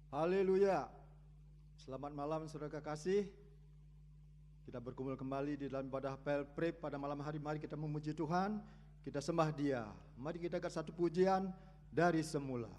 Haleluya. Selamat malam saudara kekasih. Kita berkumpul kembali di dalam ibadah Prep pada malam hari. Mari kita memuji Tuhan, kita sembah Dia. Mari kita angkat satu pujian dari semula.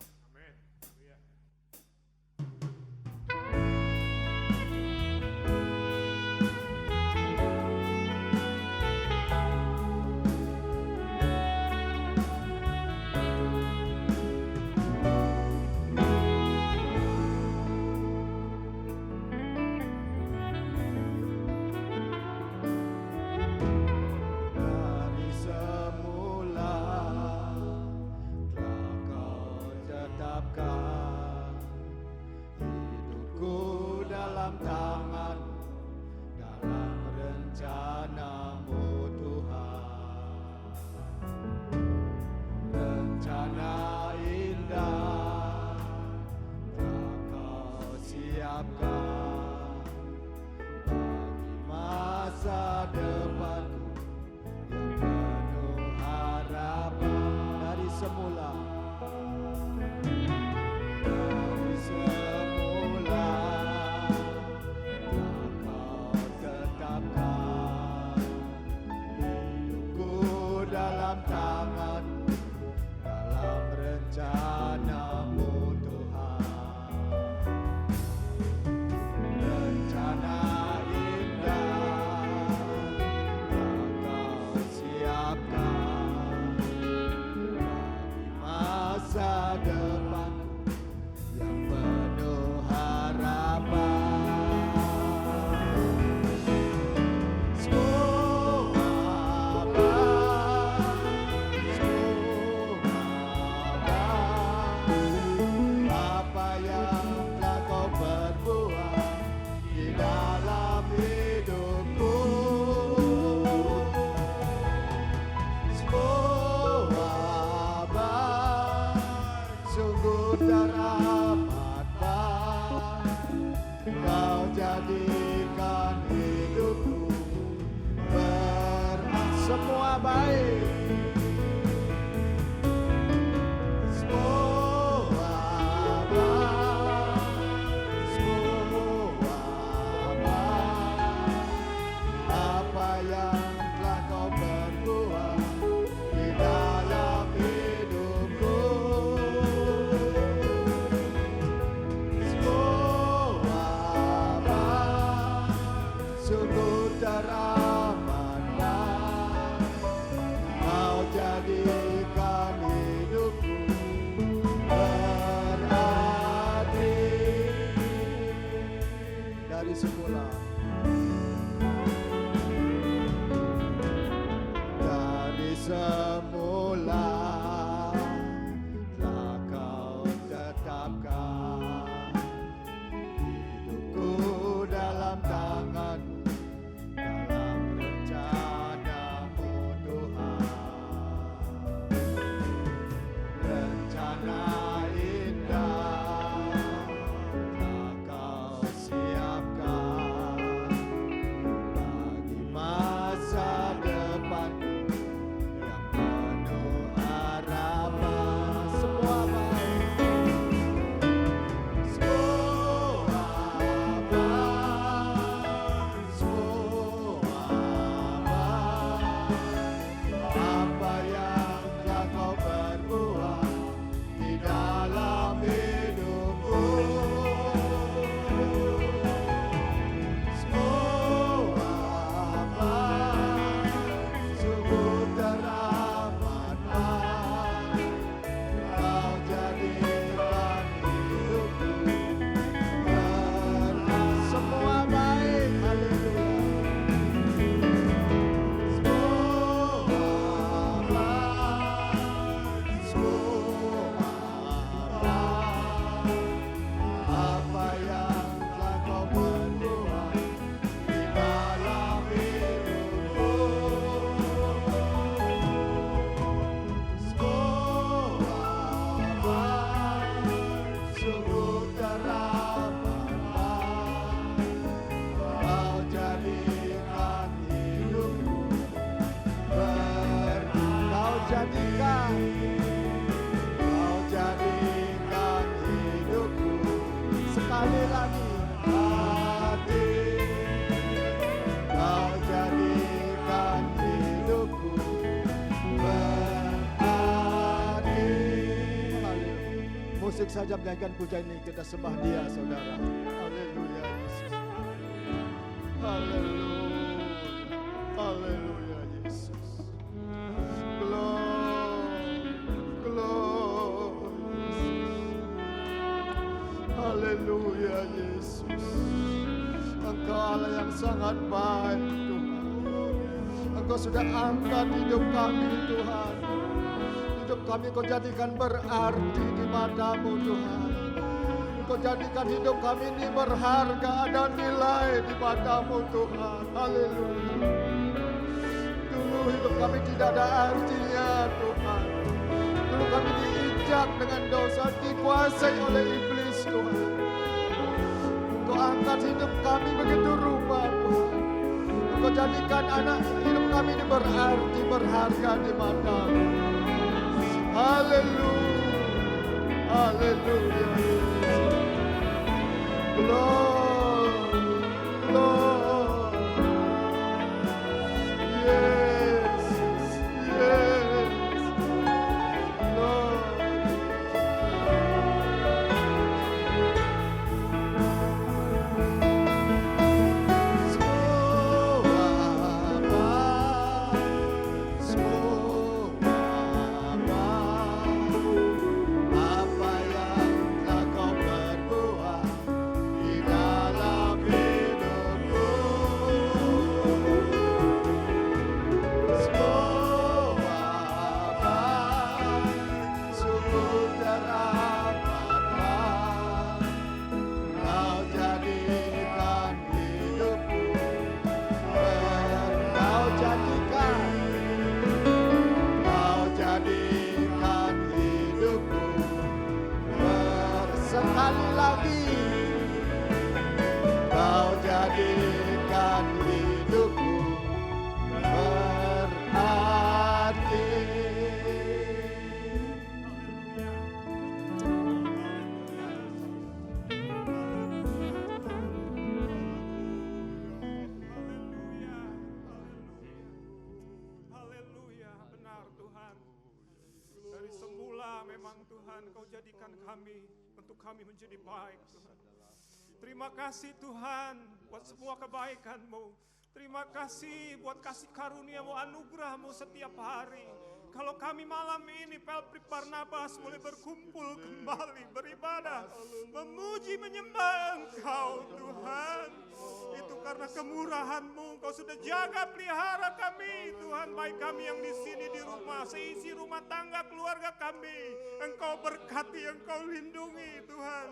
sekali lagi. Hati Kau jadikan hidupku berarti. Musik saja menyanyikan pujian ini, kita sembah Dia, saudara. Haleluya Yesus. Haleluya. Haleluya Yesus. Glory, glory Yesus. Haleluya Yesus. Engkau Allah yang sangat baik Tuhan. Engkau sudah angkat hidup kami Tuhan. Hidup kami Kau jadikan berarti di mata-Mu Tuhan. Kau jadikan hidup kami ini berharga, ada nilai di mata-Mu Tuhan. Haleluya. Dulu hidup kami tidak ada artinya Tuhan. Dulu kami diinjak dengan dosa, dikuasai oleh iblis Tuhan. Kau angkat hidup kami begitu rupa Tuhan. Kau jadikan anak hidup kami ini berarti, berharga di mata-Mu. Haleluya. Haleluya. Glory, glory. Yes, yes. Glory. Apa yang telah Kau perbuat di dalam hidupku, semua baik sungguh terapatlah. Kau jadikan hidupku Kau jadikan hidupku sekali lagi. Kau jadikan hidupku berarti. Haleluya, benar Tuhan. Dari semula memang Tuhan Kau jadikan kami untuk kami menjadi baik Tuhan. Terima kasih Tuhan buat semua kebaikan-Mu. Terima kasih buat kasih karunia-Mu, anugerah-Mu setiap hari. Kalau kami malam ini Pelprip Barnabas boleh berkumpul kembali, beribadah, memuji, menyembah Engkau Tuhan. Itu karena kemurahan-Mu, Kau sudah jaga pelihara kami Tuhan, baik kami yang di sini di rumah, seisi rumah tangga keluarga kami. Engkau berkati, Engkau lindungi Tuhan.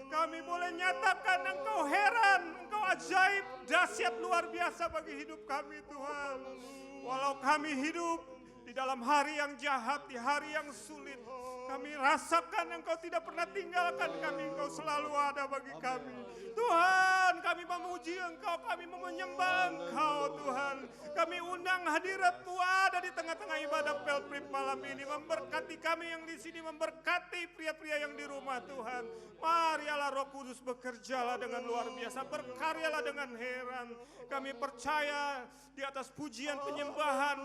Kami boleh nyatakan Engkau heran, Engkau ajaib, dahsyat, luar biasa bagi hidup kami Tuhan. Walau kami hidup di dalam hari yang jahat, di hari yang sulit, kami rasakan Engkau tidak pernah tinggalkan kami, Engkau selalu ada bagi kami. Tuhan, kami memuji Engkau, kami menyembah Engkau Tuhan. Kami undang hadirat-Mu ada di tengah-tengah ibadah Pelprip malam ini, memberkati kami yang di sini, memberkati pria-pria yang di rumah Tuhan. Marilah Roh Kudus bekerjalah dengan luar biasa, berkaryalah dengan heran. Kami percaya di atas pujian penyembahan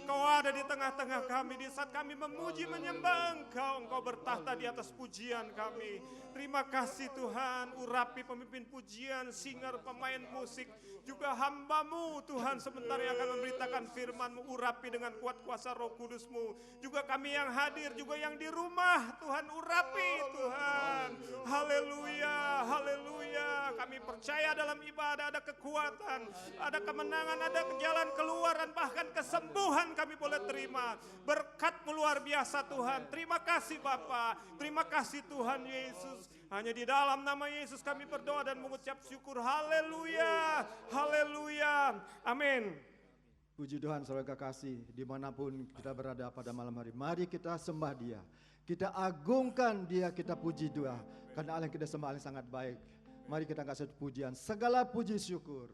Engkau ada di tengah-tengah kami. Di saat kami memuji menyembah Engkau, Engkau bertahta di atas pujian kami. Terima kasih Tuhan, urapi pemimpin pujian, singer, pemain musik, juga hamba-Mu Tuhan sebentar yang akan memberitakan firman-Mu, urapi dengan kuat kuasa Roh Kudus-Mu. Juga kami yang hadir, juga yang di rumah Tuhan, urapi Tuhan. Haleluya, haleluya. Kami percaya dalam ibadah ada kekuatan, ada kemenangan, ada jalan keluar, dan bahkan kesembuhan kami boleh terima. Berkat-Mu luar biasa Tuhan. Terima kasih Bapa, terima kasih Tuhan Yesus. Hanya di dalam nama Yesus kami berdoa dan mengucap syukur. Haleluya, haleluya, amin. Puji Tuhan, saudara kekasih, dimanapun kita berada pada malam hari, mari kita sembah Dia, kita agungkan Dia, kita puji Dia, karena Allah yang kita sembah yang sangat baik. Mari kita kasih pujian, segala puji syukur.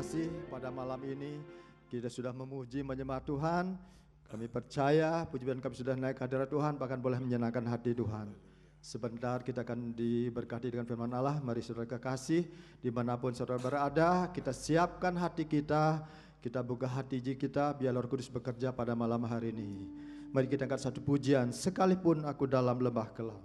kasih pada malam ini kita sudah memuji menyembah Tuhan. Kami percaya puji-pujian kami sudah naik ke hadirat Tuhan, bahkan boleh menyenangkan hati Tuhan. Sebentar kita akan diberkati dengan firman Allah. Mari saudara kekasih, dimanapun saudara berada, kita siapkan hati kita, kita buka hati kita, biar Roh Kudus bekerja pada malam hari ini. Mari kita angkat satu pujian, sekalipun aku dalam lembah kelam.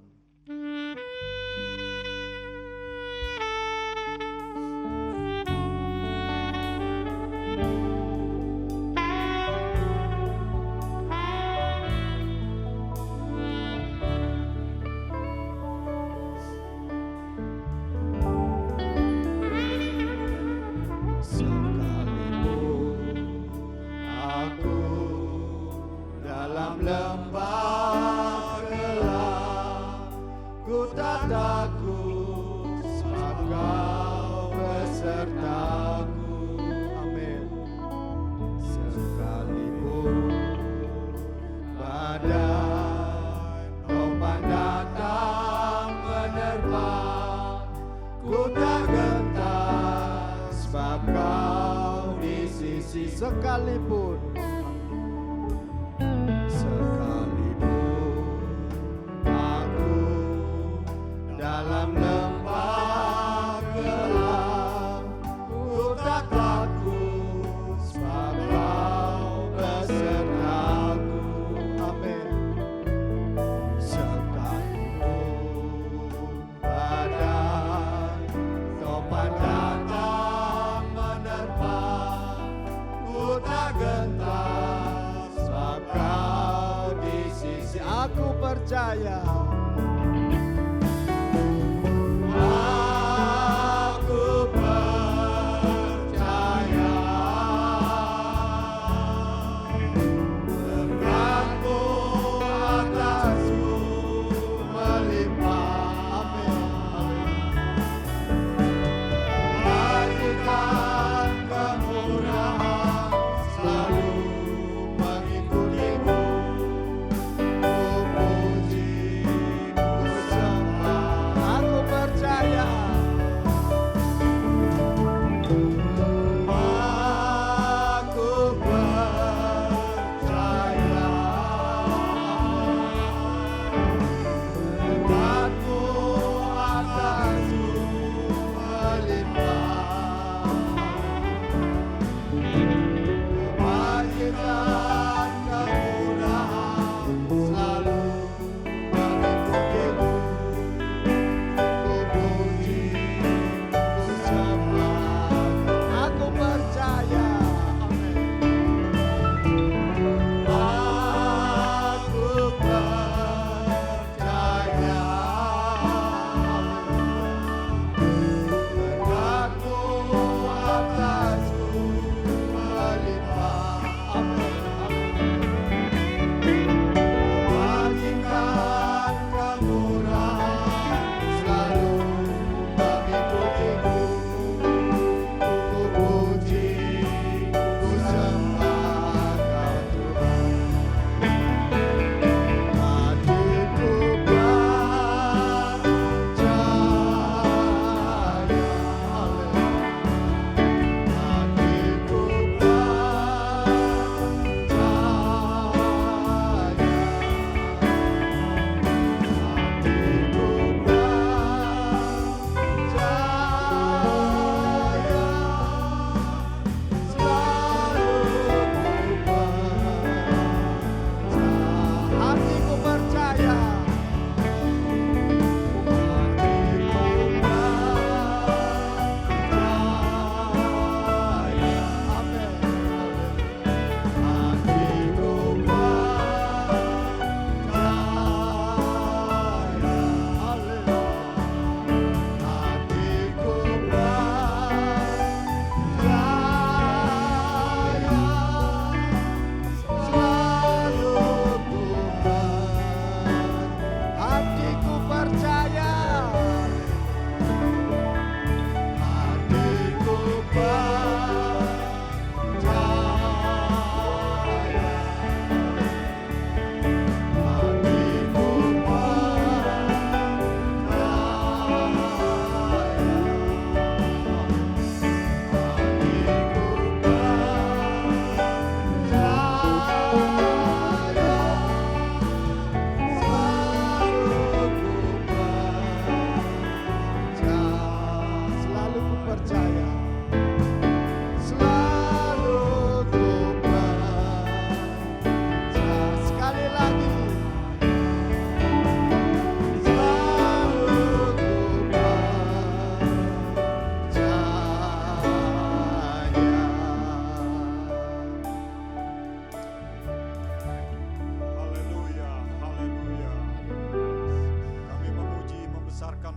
Gentar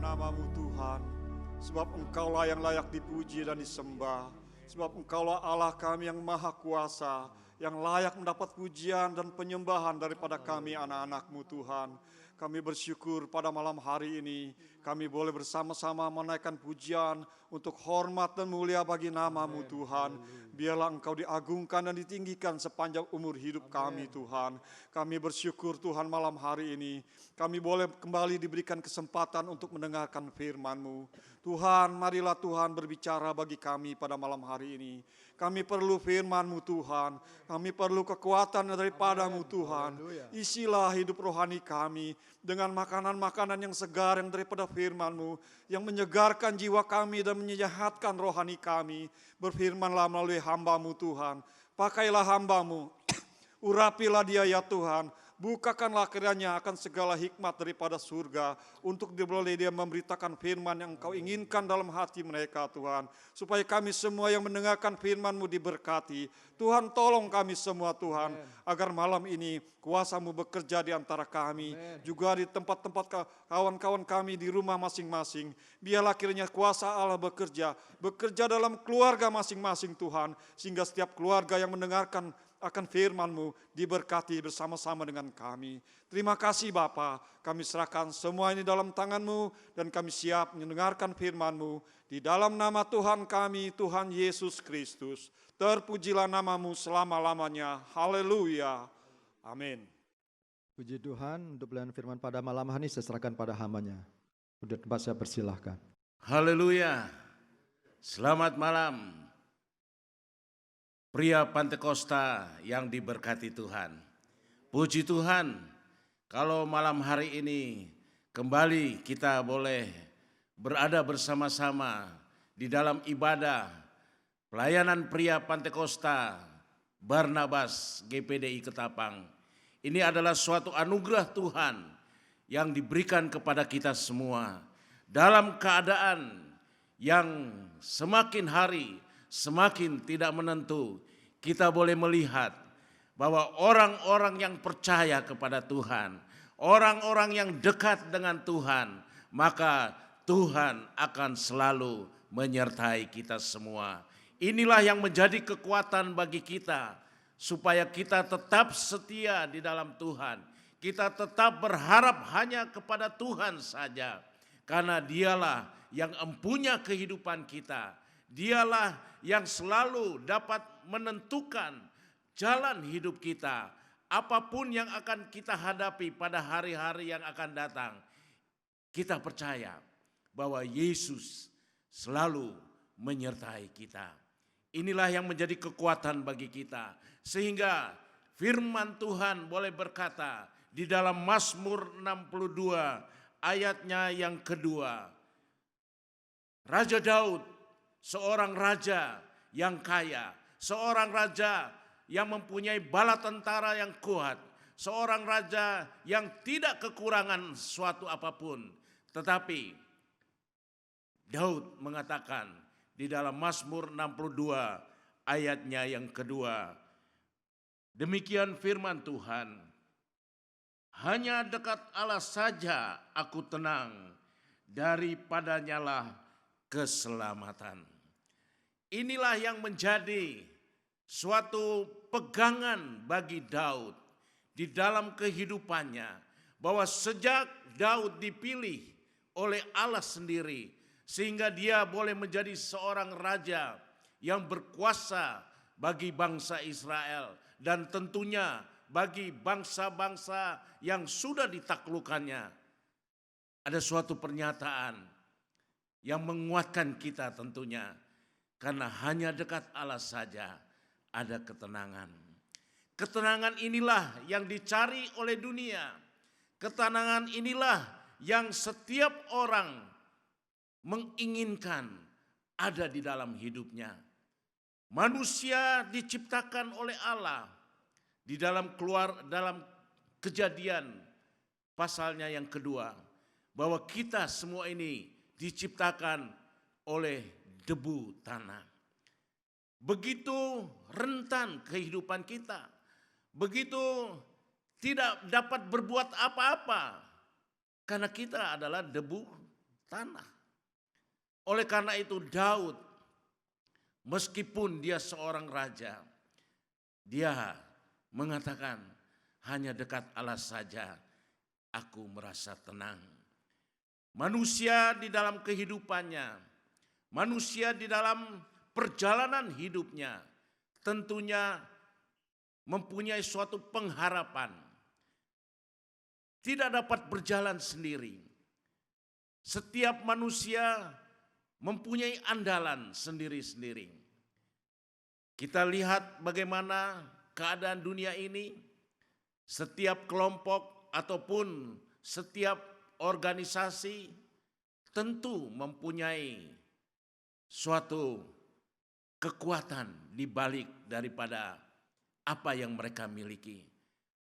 namamu Tuhan, sebab Engkaulah yang layak dipuji dan disembah, sebab Engkaulah Allah kami yang maha kuasa, yang layak mendapat pujian dan penyembahan daripada kami anak-anak-Mu Tuhan. Kami bersyukur pada malam hari ini, kami boleh bersama-sama menaikkan pujian untuk hormat dan mulia bagi nama-Mu Tuhan. Biarlah Engkau diagungkan dan ditinggikan sepanjang umur hidup kami Tuhan. Kami bersyukur Tuhan malam hari ini, kami boleh kembali diberikan kesempatan untuk mendengarkan firman-Mu. Tuhan, marilah Tuhan berbicara bagi kami pada malam hari ini. Kami perlu firman-Mu Tuhan, kami perlu kekuatan daripada-Mu Tuhan. Isilah hidup rohani kami dengan makanan-makanan yang segar yang daripada firman-Mu, yang menyegarkan jiwa kami dan menyehatkan rohani kami. Berfirmanlah melalui hamba-Mu Tuhan, pakailah hamba-Mu, urapilah dia ya Tuhan. Bukakanlah kiranya akan segala hikmat daripada surga untuk boleh dia memberitakan firman yang Engkau inginkan dalam hati mereka Tuhan. Supaya kami semua yang mendengarkan firman-Mu diberkati. Tuhan tolong kami semua Tuhan. Agar malam ini kuasa-Mu bekerja di antara kami. Juga di tempat-tempat kawan-kawan kami di rumah masing-masing. Biarlah kiranya kuasa Allah bekerja dalam keluarga masing-masing Tuhan. Sehingga setiap keluarga yang mendengarkan akan firman-Mu diberkati bersama-sama dengan kami. Terima kasih Bapa, kami serahkan semua ini dalam tangan-Mu dan kami siap mendengarkan firman-Mu. Di dalam nama Tuhan kami, Tuhan Yesus Kristus. Terpujilah nama-Mu selama-lamanya. Haleluya. Amin. Puji Tuhan, untuk pelayanan firman pada malam hari ini saya serahkan pada hamba-Nya. Udah tempat saya persilahkan. Haleluya. Selamat malam. Pria Pantekosta yang diberkati Tuhan. Puji Tuhan, kalau malam hari ini kembali kita boleh berada bersama-sama di dalam ibadah pelayanan pria Pantekosta Barnabas GPDI Ketapang. Ini adalah suatu anugerah Tuhan yang diberikan kepada kita semua dalam keadaan yang semakin hari semakin tidak menentu. Kita boleh melihat bahwa orang-orang yang percaya kepada Tuhan, orang-orang yang dekat dengan Tuhan, maka Tuhan akan selalu menyertai kita semua. Inilah yang menjadi kekuatan bagi kita, supaya kita tetap setia di dalam Tuhan. Kita tetap berharap hanya kepada Tuhan saja, karena Dialah yang empunya kehidupan kita. Dialah yang selalu dapat menentukan jalan hidup kita. Apapun yang akan kita hadapi pada hari-hari yang akan datang, kita percaya bahwa Yesus selalu menyertai kita. Inilah yang menjadi kekuatan bagi kita. Sehingga firman Tuhan boleh berkata di dalam Mazmur 62 ayatnya yang kedua. Raja Daud, seorang raja yang kaya, seorang raja yang mempunyai bala tentara yang kuat, seorang raja yang tidak kekurangan suatu apapun. Tetapi Daud mengatakan di dalam Mazmur 62 ayatnya yang kedua, demikian firman Tuhan, hanya dekat Allah saja aku tenang, daripadanya lah keselamatan. Inilah yang menjadi suatu pegangan bagi Daud di dalam kehidupannya, bahwa sejak Daud dipilih oleh Allah sendiri, sehingga dia boleh menjadi seorang raja yang berkuasa bagi bangsa Israel dan tentunya bagi bangsa-bangsa yang sudah ditaklukkannya. Ada suatu pernyataan yang menguatkan kita tentunya, karena hanya dekat Allah saja ada ketenangan. Ketenangan inilah yang dicari oleh dunia. Ketenangan inilah yang setiap orang menginginkan ada di dalam hidupnya. Manusia diciptakan oleh Allah di dalam Kejadian pasalnya yang kedua, bahwa kita semua ini diciptakan oleh debu tanah. Begitu rentan kehidupan kita, begitu tidak dapat berbuat apa-apa, karena kita adalah debu tanah. Oleh karena itu Daud, meskipun dia seorang raja, dia mengatakan, hanya dekat Allah saja aku merasa tenang. Manusia di dalam kehidupannya, manusia di dalam perjalanan hidupnya, tentunya mempunyai suatu pengharapan. Tidak dapat berjalan sendiri. Setiap manusia mempunyai andalan sendiri-sendiri. Kita lihat bagaimana keadaan dunia ini, setiap kelompok ataupun setiap organisasi tentu mempunyai suatu kekuatan di balik daripada apa yang mereka miliki.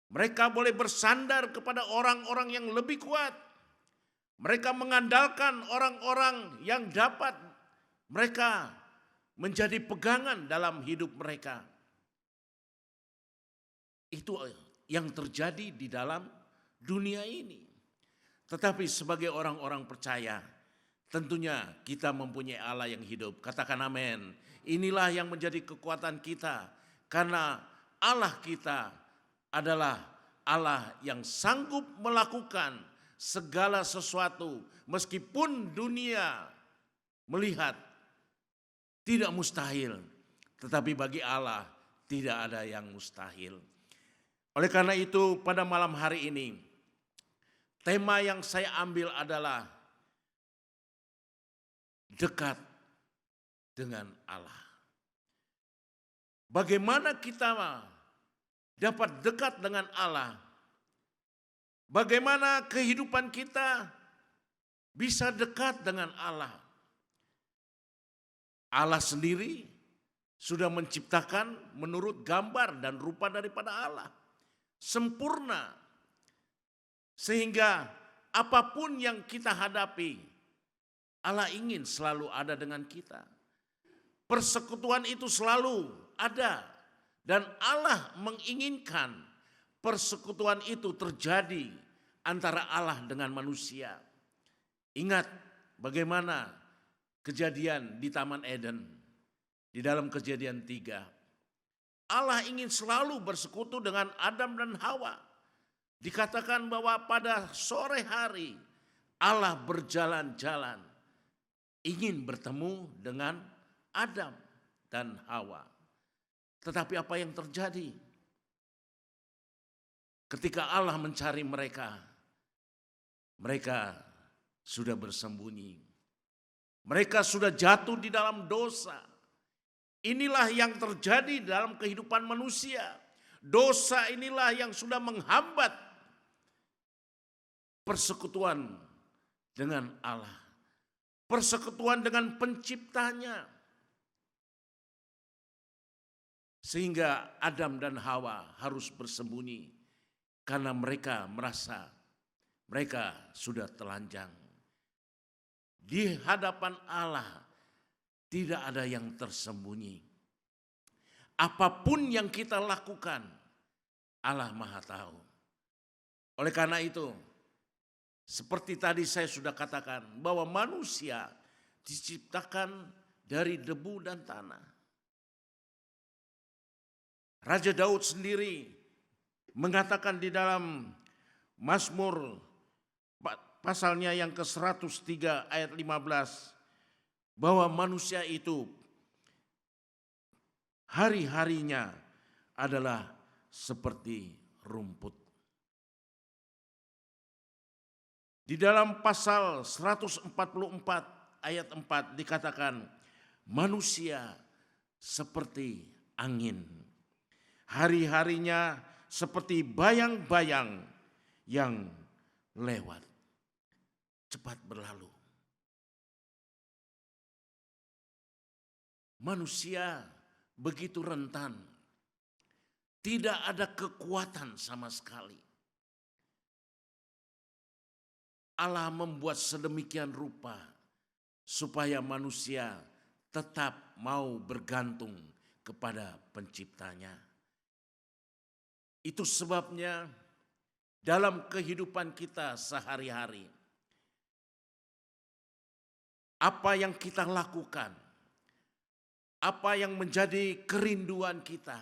Mereka boleh bersandar kepada orang-orang yang lebih kuat. Mereka mengandalkan orang-orang yang dapat mereka menjadi pegangan dalam hidup mereka. Itu yang terjadi di dalam dunia ini. Tetapi sebagai orang-orang percaya, tentunya kita mempunyai Allah yang hidup. Katakan amin. Inilah yang menjadi kekuatan kita. Karena Allah kita adalah Allah yang sanggup melakukan segala sesuatu. Meskipun dunia melihat tidak mustahil. Tetapi bagi Allah tidak ada yang mustahil. Oleh karena itu pada malam hari ini, tema yang saya ambil adalah dekat dengan Allah. Bagaimana kita dapat dekat dengan Allah? Bagaimana kehidupan kita bisa dekat dengan Allah? Allah sendiri sudah menciptakan menurut gambar dan rupa daripada Allah. Sempurna. Sehingga apapun yang kita hadapi, Allah ingin selalu ada dengan kita. Persekutuan itu selalu ada. Dan Allah menginginkan persekutuan itu terjadi antara Allah dengan manusia. Ingat bagaimana kejadian di Taman Eden. Di dalam Kejadian 3. Allah ingin selalu bersekutu dengan Adam dan Hawa. Dikatakan bahwa pada sore hari Allah berjalan-jalan ingin bertemu dengan Adam dan Hawa. Tetapi apa yang terjadi? Ketika Allah mencari mereka, mereka sudah bersembunyi. Mereka sudah jatuh di dalam dosa. Inilah yang terjadi dalam kehidupan manusia. Dosa inilah yang sudah menghambat persekutuan dengan Allah. Persekutuan dengan penciptanya. Sehingga Adam dan Hawa harus bersembunyi. Karena mereka merasa mereka sudah telanjang. Di hadapan Allah tidak ada yang tersembunyi. Apapun yang kita lakukan, Allah Maha tahu. Oleh karena itu, seperti tadi saya sudah katakan bahwa manusia diciptakan dari debu dan tanah. Raja Daud sendiri mengatakan di dalam Mazmur pasalnya yang ke-103 ayat 15 bahwa manusia itu hari-harinya adalah seperti rumput. Di dalam pasal 144 ayat 4 dikatakan manusia seperti angin. Hari-harinya seperti bayang-bayang yang lewat. Cepat berlalu. Manusia begitu rentan. Tidak ada kekuatan sama sekali. Allah membuat sedemikian rupa supaya manusia tetap mau bergantung kepada penciptanya. Itu sebabnya dalam kehidupan kita sehari-hari, apa yang kita lakukan, apa yang menjadi kerinduan kita,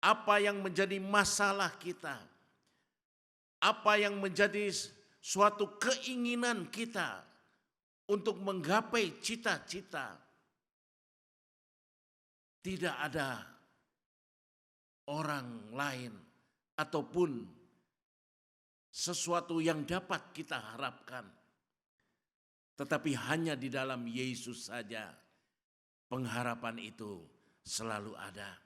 apa yang menjadi masalah kita, apa yang menjadi suatu keinginan kita untuk menggapai cita-cita. Tidak ada orang lain ataupun sesuatu yang dapat kita harapkan. Tetapi hanya di dalam Yesus saja pengharapan itu selalu ada.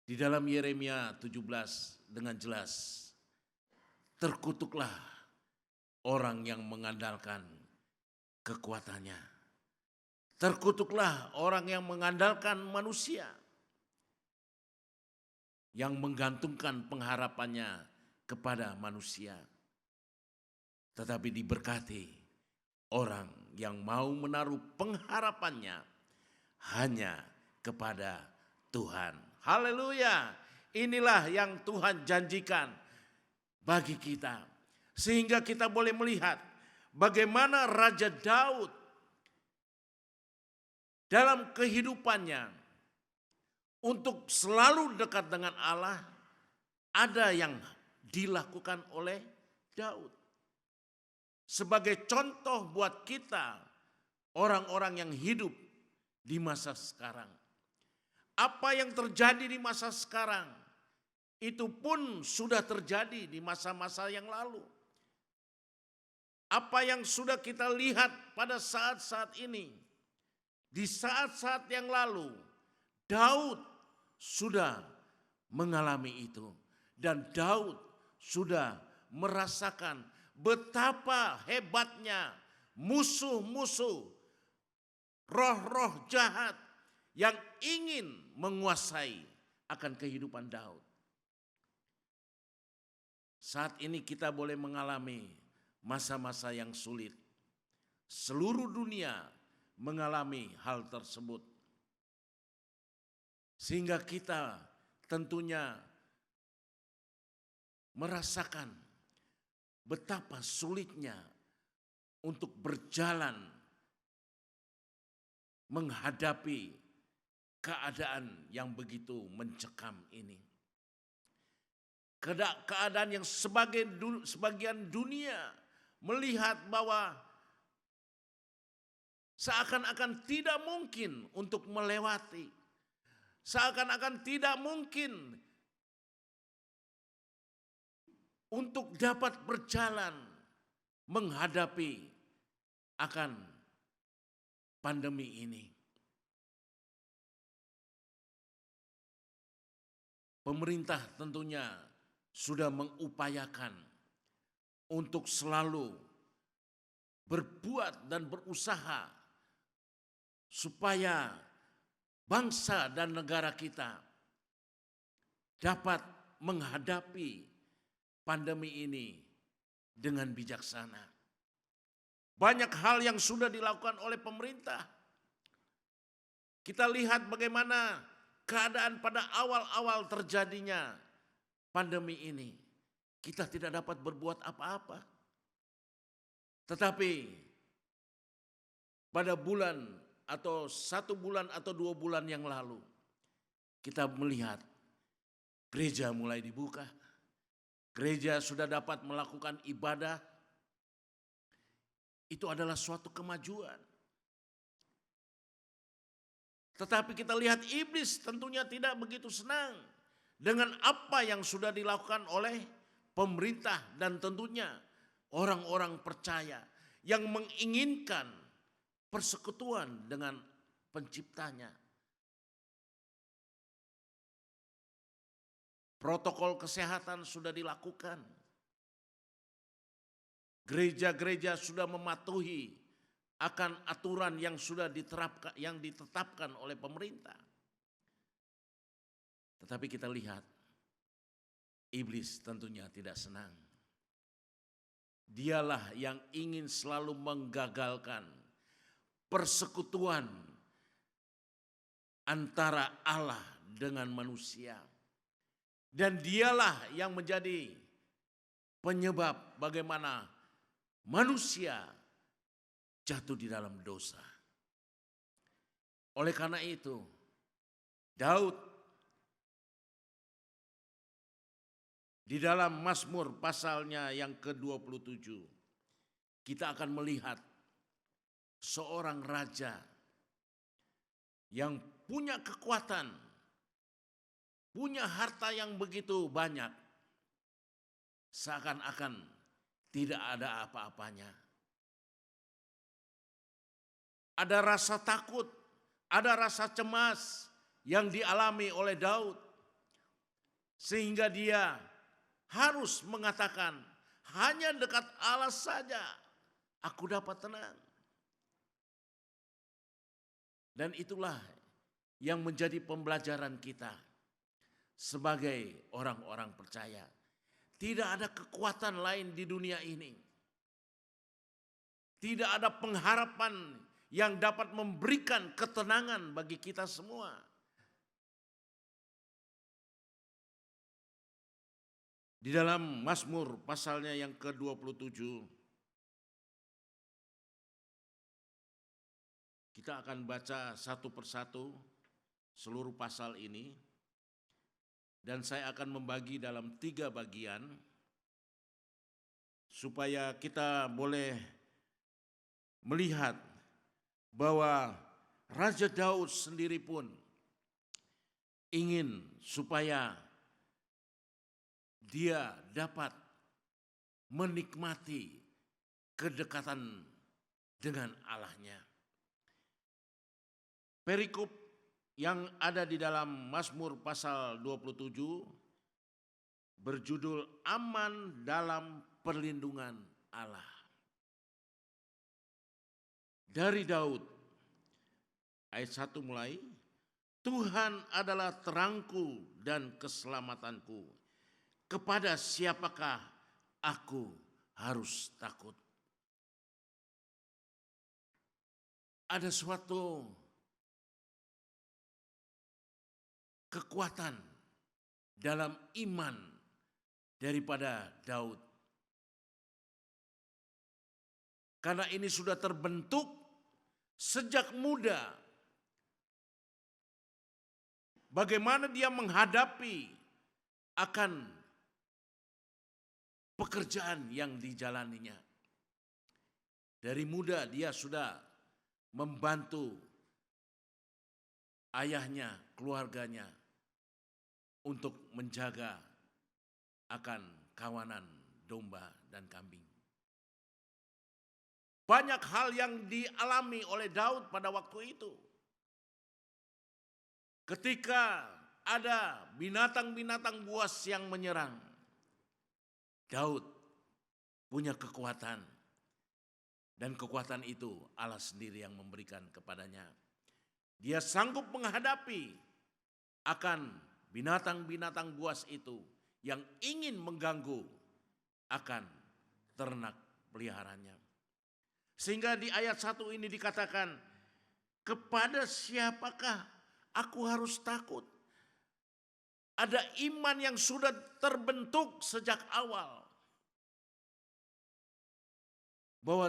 Di dalam Yeremia 17 dengan jelas, terkutuklah orang yang mengandalkan kekuatannya. Terkutuklah orang yang mengandalkan manusia, yang menggantungkan pengharapannya kepada manusia. Tetapi diberkati orang yang mau menaruh pengharapannya hanya kepada Tuhan. Haleluya. Inilah yang Tuhan janjikan bagi kita. Sehingga kita boleh melihat bagaimana Raja Daud dalam kehidupannya untuk selalu dekat dengan Allah, ada yang dilakukan oleh Daud. Sebagai contoh buat kita, orang-orang yang hidup di masa sekarang. Apa yang terjadi di masa sekarang, itu pun sudah terjadi di masa-masa yang lalu. Apa yang sudah kita lihat pada saat-saat ini, di saat-saat yang lalu, Daud sudah mengalami itu. Dan Daud sudah merasakan betapa hebatnya musuh-musuh, roh-roh jahat yang ingin menguasai akan kehidupan Daud. Saat ini kita boleh mengalami masa-masa yang sulit. Seluruh dunia mengalami hal tersebut. Sehingga kita tentunya merasakan betapa sulitnya untuk berjalan menghadapi keadaan yang begitu mencekam ini. Keadaan yang sebagian dunia melihat bahwa seakan-akan tidak mungkin untuk melewati. Seakan-akan tidak mungkin untuk dapat berjalan menghadapi akan pandemi ini. Pemerintah tentunya sudah mengupayakan untuk selalu berbuat dan berusaha supaya bangsa dan negara kita dapat menghadapi pandemi ini dengan bijaksana. Banyak hal yang sudah dilakukan oleh pemerintah. Kita lihat bagaimana keadaan pada awal-awal terjadinya pandemi ini. Kita tidak dapat berbuat apa-apa. Tetapi pada bulan atau 1 bulan atau 2 bulan yang lalu, kita melihat gereja mulai dibuka. Gereja sudah dapat melakukan ibadah. Itu adalah suatu kemajuan. Tetapi kita lihat iblis tentunya tidak begitu senang dengan apa yang sudah dilakukan oleh pemerintah dan tentunya orang-orang percaya yang menginginkan persekutuan dengan penciptanya. Protokol kesehatan sudah dilakukan. Gereja-gereja sudah mematuhi akan aturan yang sudah ditetapkan oleh pemerintah. Tetapi kita lihat iblis tentunya tidak senang. Dialah yang ingin selalu menggagalkan persekutuan antara Allah dengan manusia. Dan dialah yang menjadi penyebab bagaimana manusia jatuh di dalam dosa. Oleh karena itu, Daud di dalam Mazmur pasalnya yang ke-27, kita akan melihat seorang raja yang punya kekuatan, punya harta yang begitu banyak, seakan-akan tidak ada apa-apanya. Ada rasa takut, ada rasa cemas yang dialami oleh Daud, sehingga dia harus mengatakan, hanya dekat Allah saja aku dapat tenang. Dan itulah yang menjadi pembelajaran kita sebagai orang-orang percaya. Tidak ada kekuatan lain di dunia ini. Tidak ada pengharapan yang dapat memberikan ketenangan bagi kita semua. Di dalam Mazmur pasalnya yang ke-27, kita akan baca satu persatu seluruh pasal ini. Dan saya akan membagi dalam 3 bagian, supaya kita boleh melihat bahwa Raja Daud sendiri pun ingin supaya dia dapat menikmati kedekatan dengan Allahnya. Perikop yang ada di dalam Mazmur pasal 27 berjudul Aman dalam Perlindungan Allah. Dari Daud, ayat 1 mulai, Tuhan adalah terangku dan keselamatanku. Kepada siapakah aku harus takut? Ada suatu kekuatan dalam iman daripada Daud. Karena ini sudah terbentuk sejak muda. Bagaimana dia menghadapi akan pekerjaan yang dijalaninya. Dari muda dia sudah membantu ayahnya, keluarganya untuk menjaga akan kawanan domba dan kambing. Banyak hal yang dialami oleh Daud pada waktu itu. Ketika ada binatang-binatang buas yang menyerang, Daud punya kekuatan, dan kekuatan itu Allah sendiri yang memberikan kepadanya. Dia sanggup menghadapi akan binatang-binatang buas itu yang ingin mengganggu akan ternak peliharanya. Sehingga di ayat 1 ini dikatakan, kepada siapakah aku harus takut? Ada iman yang sudah terbentuk sejak awal. Bahwa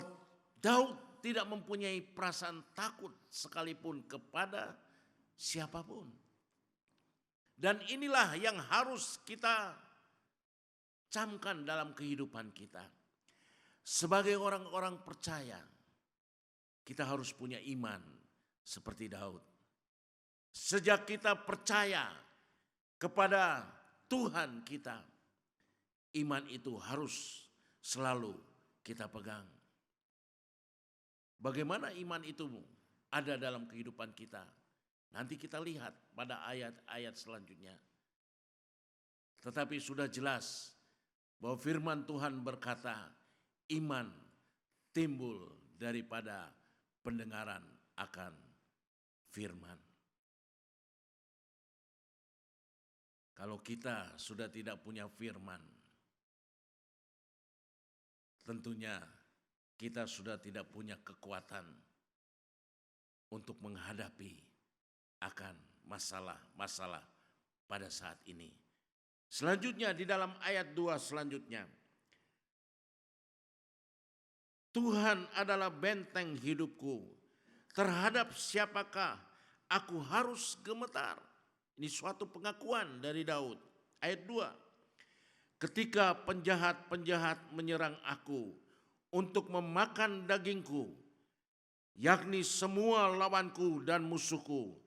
Daud tidak mempunyai perasaan takut sekalipun kepada siapapun. Dan inilah yang harus kita camkan dalam kehidupan kita. Sebagai orang-orang percaya, kita harus punya iman seperti Daud. Sejak kita percaya kepada Tuhan kita, iman itu harus selalu kita pegang. Bagaimana iman itu ada dalam kehidupan kita? Nanti kita lihat pada ayat-ayat selanjutnya. Tetapi sudah jelas bahwa firman Tuhan berkata, iman timbul daripada pendengaran akan firman. Kalau kita sudah tidak punya firman, tentunya kita sudah tidak punya kekuatan untuk menghadapi akan masalah-masalah pada saat ini. Selanjutnya di dalam ayat 2 selanjutnya, Tuhan adalah benteng hidupku. Terhadap siapakah aku harus gemetar? Ini suatu pengakuan dari Daud. Ayat 2. Ketika penjahat-penjahat menyerang aku untuk memakan dagingku, yakni semua lawanku dan musuhku,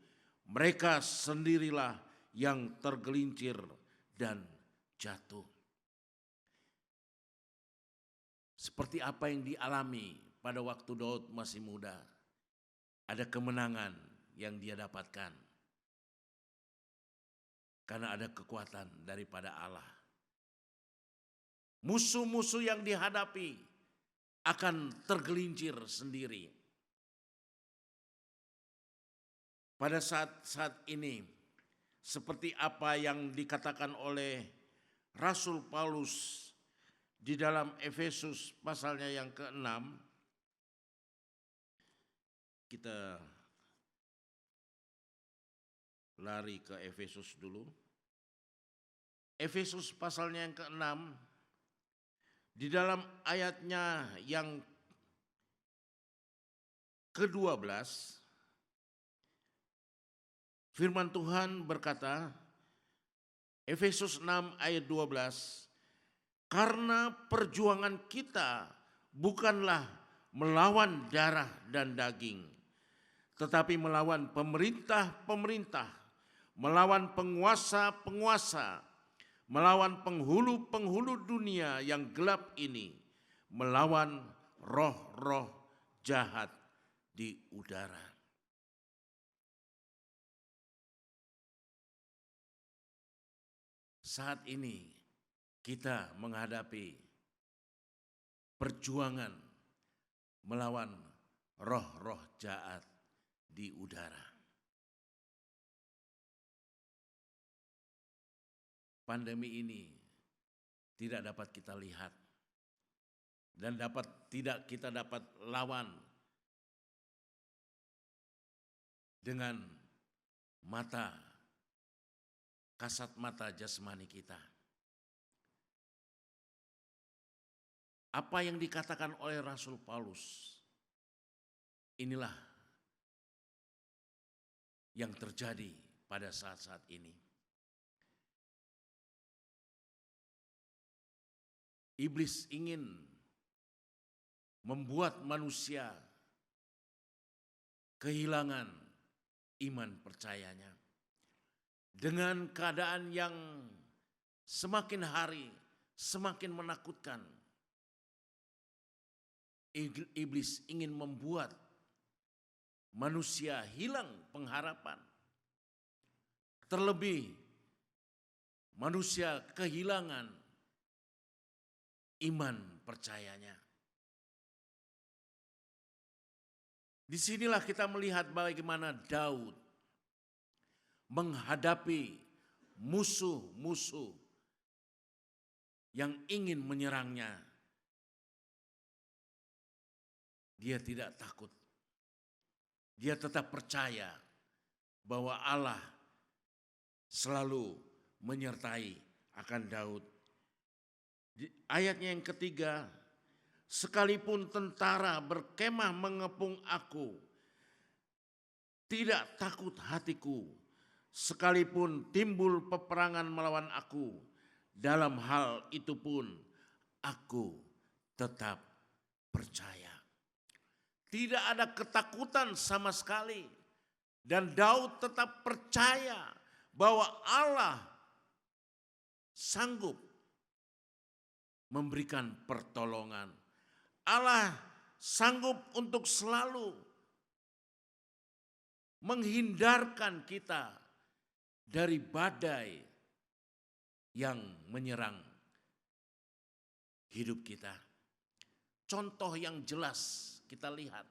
mereka sendirilah yang tergelincir dan jatuh. Seperti apa yang dialami pada waktu Daud masih muda. Ada kemenangan yang dia dapatkan. Karena ada kekuatan daripada Allah. Musuh-musuh yang dihadapi akan tergelincir sendiri. Pada saat ini, seperti apa yang dikatakan oleh Rasul Paulus di dalam Efesus pasalnya yang ke-6, kita lari ke Efesus dulu. Efesus pasalnya yang ke-6, di dalam ayatnya yang ke-12, firman Tuhan berkata, Efesus 6 ayat 12, karena perjuangan kita bukanlah melawan darah dan daging, tetapi melawan pemerintah-pemerintah, melawan penguasa-penguasa, melawan penghulu-penghulu dunia yang gelap ini, melawan roh-roh jahat di udara. Saat ini kita menghadapi perjuangan melawan roh-roh jahat di udara. Pandemi ini tidak dapat kita lihat dan tidak kita dapat lawan dengan mata, kasat mata jasmani kita. Apa yang dikatakan oleh Rasul Paulus, inilah yang terjadi pada saat-saat ini. Iblis ingin membuat manusia kehilangan iman percayanya. Dengan keadaan yang semakin hari semakin menakutkan. Iblis ingin membuat manusia hilang pengharapan. Terlebih manusia kehilangan iman percayanya. Disinilah kita melihat bagaimana Daud menghadapi musuh-musuh yang ingin menyerangnya. Dia tidak takut. Dia tetap percaya bahwa Allah selalu menyertai akan Daud. Ayatnya yang ketiga, sekalipun tentara berkemah mengepung aku, tidak takut hatiku. Sekalipun timbul peperangan melawan aku, dalam hal itu pun aku tetap percaya. Tidak ada ketakutan sama sekali. Dan Daud tetap percaya bahwa Allah sanggup memberikan pertolongan. Allah sanggup untuk selalu menghindarkan kita dari badai yang menyerang hidup kita. Contoh yang jelas kita lihat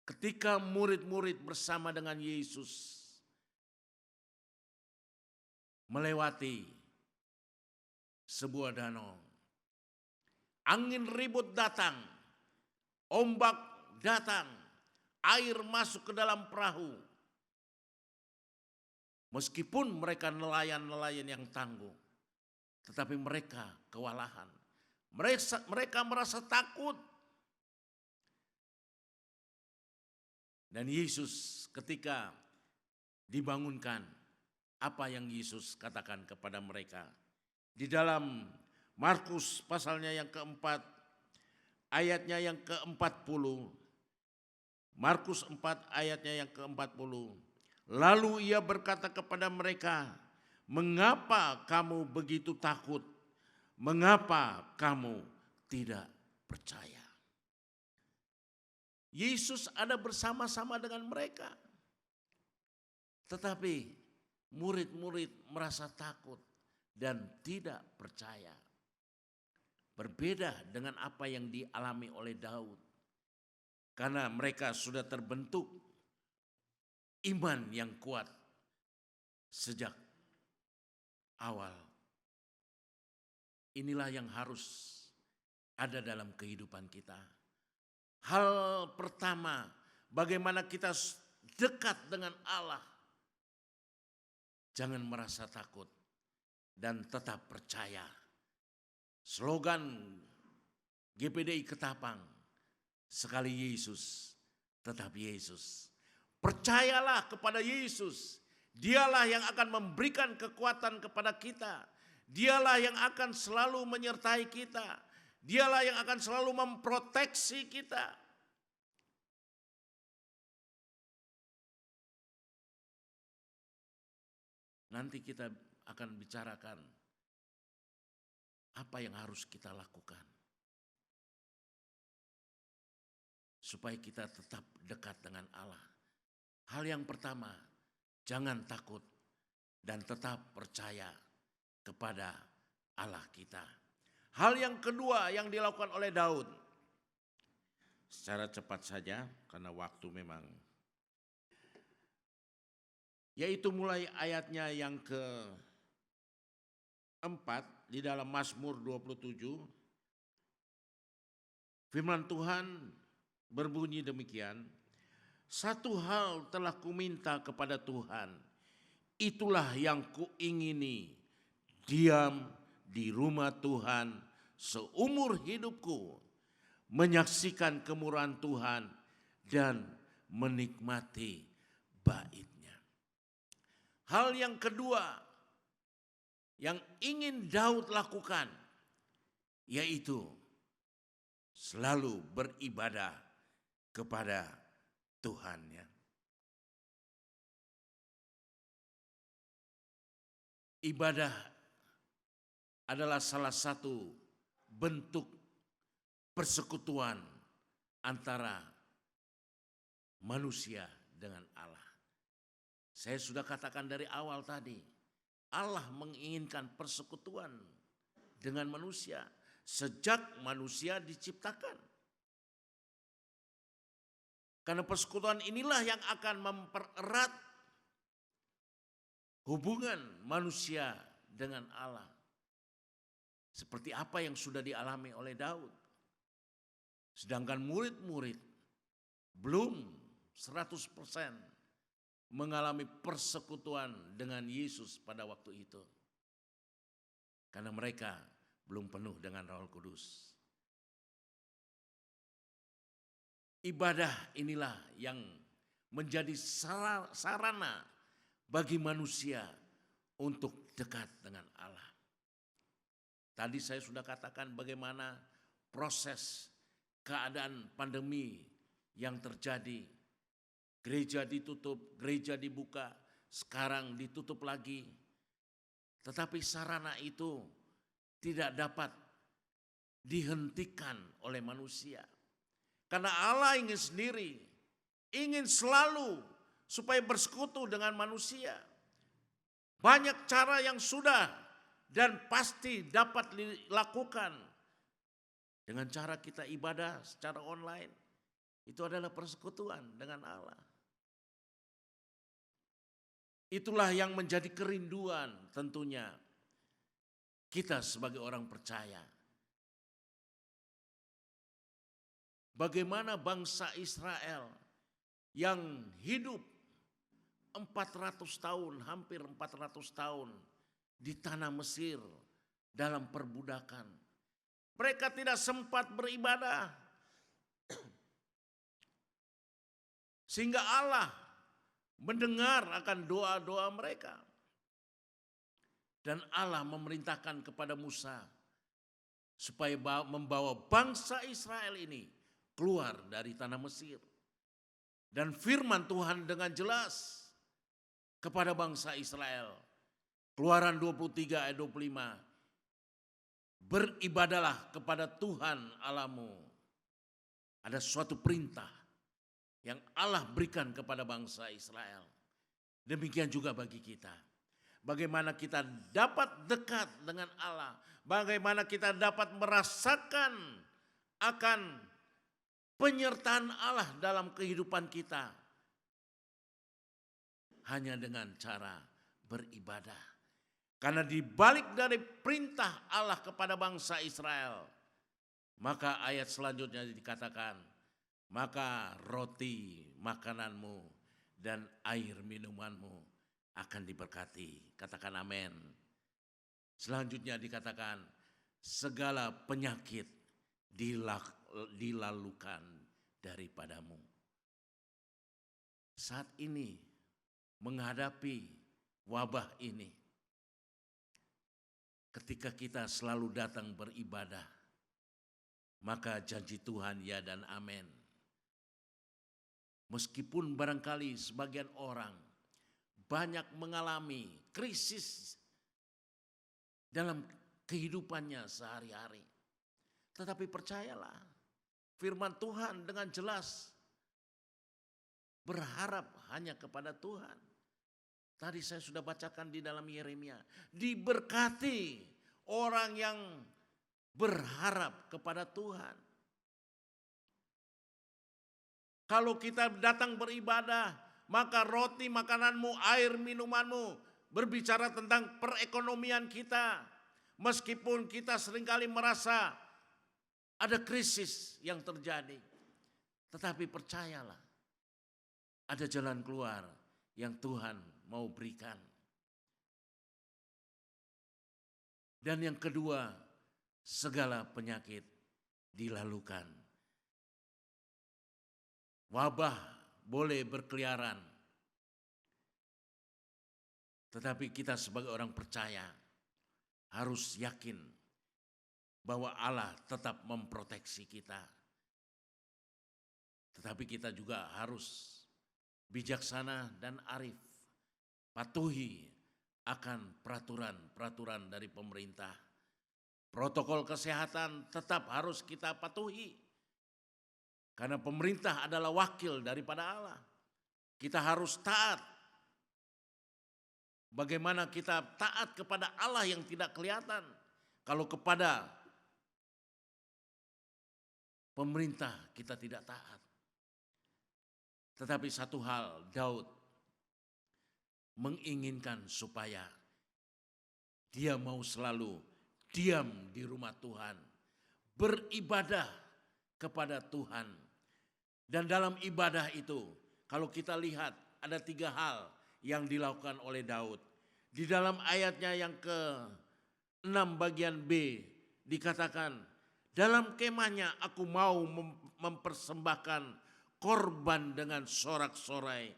ketika murid-murid bersama dengan Yesus melewati sebuah danau. Angin ribut datang, ombak datang, air masuk ke dalam perahu. Meskipun mereka nelayan-nelayan yang tangguh, tetapi mereka kewalahan. Mereka merasa takut Dan Yesus ketika dibangunkan, apa yang Yesus katakan kepada mereka? Di dalam Markus pasalnya yang keempat, ayatnya yang ke-40. Markus 4 ayatnya yang ke-40. Lalu ia berkata kepada mereka, mengapa kamu begitu takut? Mengapa kamu tidak percaya? Yesus ada bersama-sama dengan mereka. Tetapi murid-murid merasa takut dan tidak percaya. Berbeda dengan apa yang dialami oleh Daud. Karena mereka sudah terbentuk iman yang kuat sejak awal. Inilah yang harus ada dalam kehidupan kita. Hal pertama, bagaimana kita dekat dengan Allah. Jangan merasa takut dan tetap percaya. Slogan GPDI Ketapang, sekali Yesus, tetap Yesus. Percayalah kepada Yesus. Dialah yang akan memberikan kekuatan kepada kita. Dialah yang akan selalu menyertai kita. Dialah yang akan selalu memproteksi kita. Nanti kita akan bicarakan apa yang harus kita lakukan supaya kita tetap dekat dengan Allah. Hal yang pertama, jangan takut dan tetap percaya kepada Allah kita. Hal yang kedua yang dilakukan oleh Daud, secara cepat saja karena waktu memang, yaitu mulai ayatnya yang ke-4 di dalam Mazmur 27. Firman Tuhan berbunyi demikian, satu hal telah kuminta kepada Tuhan, itulah yang kuingini, diam di rumah Tuhan seumur hidupku, menyaksikan kemurahan Tuhan dan menikmati bait-Nya. Hal yang kedua yang ingin Daud lakukan, yaitu selalu beribadah kepada Tuhannya. Ibadah adalah salah satu bentuk persekutuan antara manusia dengan Allah. Saya sudah katakan dari awal tadi, Allah menginginkan persekutuan dengan manusia sejak manusia diciptakan. Karena persekutuan inilah yang akan mempererat hubungan manusia dengan Allah. Seperti apa yang sudah dialami oleh Daud. Sedangkan murid-murid belum 100% mengalami persekutuan dengan Yesus pada waktu itu. Karena mereka belum penuh dengan Roh Kudus. Ibadah inilah yang menjadi sarana bagi manusia untuk dekat dengan Allah. Tadi saya sudah katakan bagaimana proses keadaan pandemi yang terjadi. Gereja ditutup, gereja dibuka, sekarang ditutup lagi. Tetapi sarana itu tidak dapat dihentikan oleh manusia. Karena Allah ingin sendiri, ingin selalu supaya bersekutu dengan manusia. Banyak cara yang sudah dan pasti dapat dilakukan. Dengan cara kita ibadah secara online, itu adalah persekutuan dengan Allah. Itulah yang menjadi kerinduan tentunya kita sebagai orang percaya. Bagaimana bangsa Israel yang hidup 400 tahun, hampir 400 tahun di tanah Mesir dalam perbudakan. Mereka tidak sempat beribadah. Sehingga Allah mendengar akan doa-doa mereka. Dan Allah memerintahkan kepada Musa supaya membawa bangsa Israel ini keluar dari tanah Mesir. Dan firman Tuhan dengan jelas kepada bangsa Israel. Keluaran 23 ayat 25. Beribadalah kepada Tuhan Allahmu. Ada suatu perintah yang Allah berikan kepada bangsa Israel. Demikian juga bagi kita. Bagaimana kita dapat dekat dengan Allah. Bagaimana kita dapat merasakan akan penyertaan Allah dalam kehidupan kita. Hanya dengan cara beribadah. Karena di balik dari perintah Allah kepada bangsa Israel. Maka ayat selanjutnya dikatakan. Maka roti makananmu dan air minumanmu akan diberkati. Katakan amin. Selanjutnya dikatakan segala penyakit dilalukan daripadamu. Saat ini menghadapi wabah ini, ketika kita selalu datang beribadah, maka janji Tuhan ya dan amin. Meskipun barangkali sebagian orang banyak mengalami krisis dalam kehidupannya sehari-hari. Tetapi percayalah, firman Tuhan dengan jelas berharap hanya kepada Tuhan. Tadi saya sudah bacakan di dalam Yeremia. Diberkati orang yang berharap kepada Tuhan. Kalau kita datang beribadah, maka roti makananmu, air minumanmu, berbicara tentang perekonomian kita. Meskipun kita seringkali merasa ada krisis yang terjadi. Tetapi percayalah, ada jalan keluar yang Tuhan mau berikan. Dan yang kedua, segala penyakit dilalukan. Wabah boleh berkeliaran. Tetapi kita sebagai orang percaya harus yakin bahwa Allah tetap memproteksi kita. Tetapi kita juga harus bijaksana dan arif. Patuhi akan peraturan-peraturan dari pemerintah. Protokol kesehatan tetap harus kita patuhi. Karena pemerintah adalah wakil daripada Allah. Kita harus taat. Bagaimana kita taat kepada Allah yang tidak kelihatan. Kalau kepada pemerintah kita tidak taat. Tetapi satu hal, Daud menginginkan supaya dia mau selalu diam di rumah Tuhan. Beribadah kepada Tuhan. Dan dalam ibadah itu, kalau kita lihat ada 3 hal yang dilakukan oleh Daud. Di dalam ayatnya yang ke-6 bagian B dikatakan, dalam kemahnya aku mau mempersembahkan korban dengan sorak-sorai.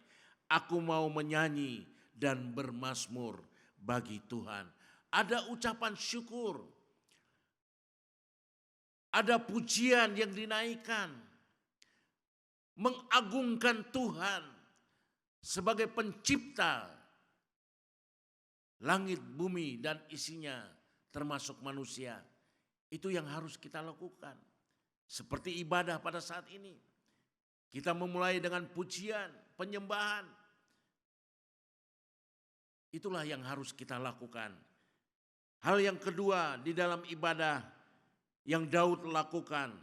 Aku mau menyanyi dan bermazmur bagi Tuhan. Ada ucapan syukur. Ada pujian yang dinaikkan. Mengagungkan Tuhan sebagai pencipta langit, bumi, dan isinya termasuk manusia. Itu yang harus kita lakukan. Seperti ibadah pada saat ini. Kita memulai dengan pujian, penyembahan. Itulah yang harus kita lakukan. Hal yang kedua di dalam ibadah yang Daud lakukan,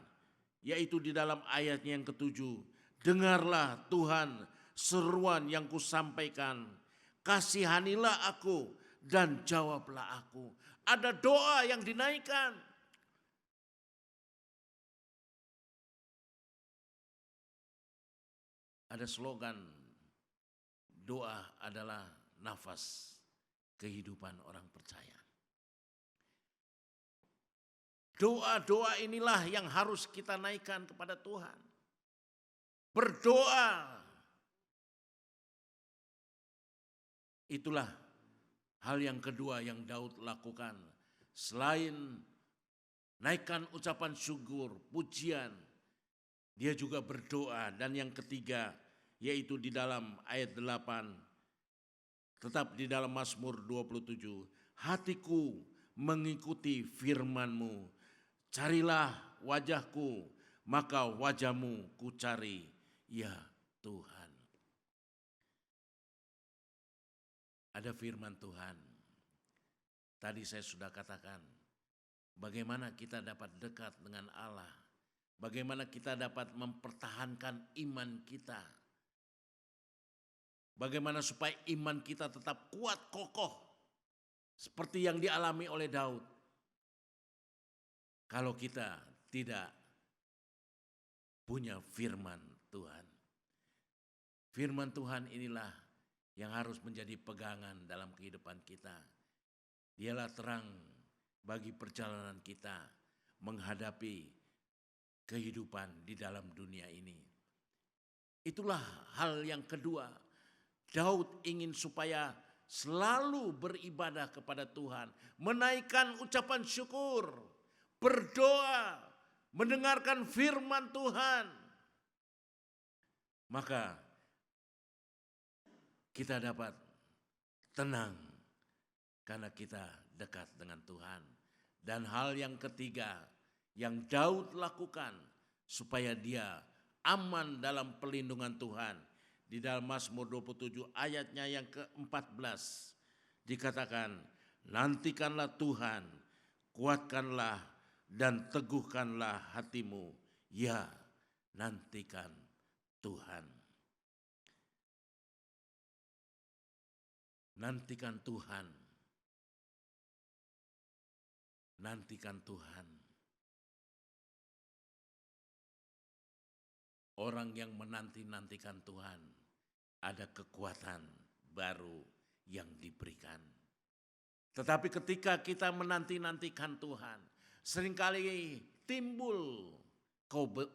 yaitu di dalam ayatnya yang ke-7. Dengarlah Tuhan seruan yang kusampaikan. Kasihanilah aku dan jawablah aku. Ada doa yang dinaikkan. Ada slogan, doa adalah nafas kehidupan orang percaya. Doa-doa inilah yang harus kita naikkan kepada Tuhan. Berdoa Itulah hal yang kedua yang Daud lakukan. Selain naikkan ucapan syukur, pujian, dia juga berdoa. Dan yang ketiga, yaitu di dalam ayat 8, tetap di dalam Mazmur 27, hatiku mengikuti firman-Mu, carilah wajahku, maka wajah-Mu ku cari, ya Tuhan. Ada firman Tuhan. Tadi saya sudah katakan, bagaimana kita dapat dekat dengan Allah, bagaimana kita dapat mempertahankan iman kita, bagaimana supaya iman kita tetap kuat, kokoh, seperti yang dialami oleh Daud. Kalau kita tidak punya firman Tuhan. Firman Tuhan inilah yang harus menjadi pegangan dalam kehidupan kita. Dialah terang bagi perjalanan kita menghadapi kehidupan di dalam dunia ini. Itulah hal yang kedua. Daud ingin supaya selalu beribadah kepada Tuhan, menaikkan ucapan syukur, berdoa, mendengarkan firman Tuhan. Maka kita dapat tenang karena kita dekat dengan Tuhan. Dan hal yang ketiga yang Daud lakukan supaya dia aman dalam perlindungan Tuhan. Di dalam Mazmur 27 ayatnya yang ke-14 dikatakan, nantikanlah Tuhan, kuatkanlah dan teguhkanlah hatimu. Ya, nantikan Tuhan. Nantikan Tuhan. Nantikan Tuhan. Orang yang menanti-nantikan Tuhan, ada kekuatan baru yang diberikan. Tetapi ketika kita menanti-nantikan Tuhan, seringkali timbul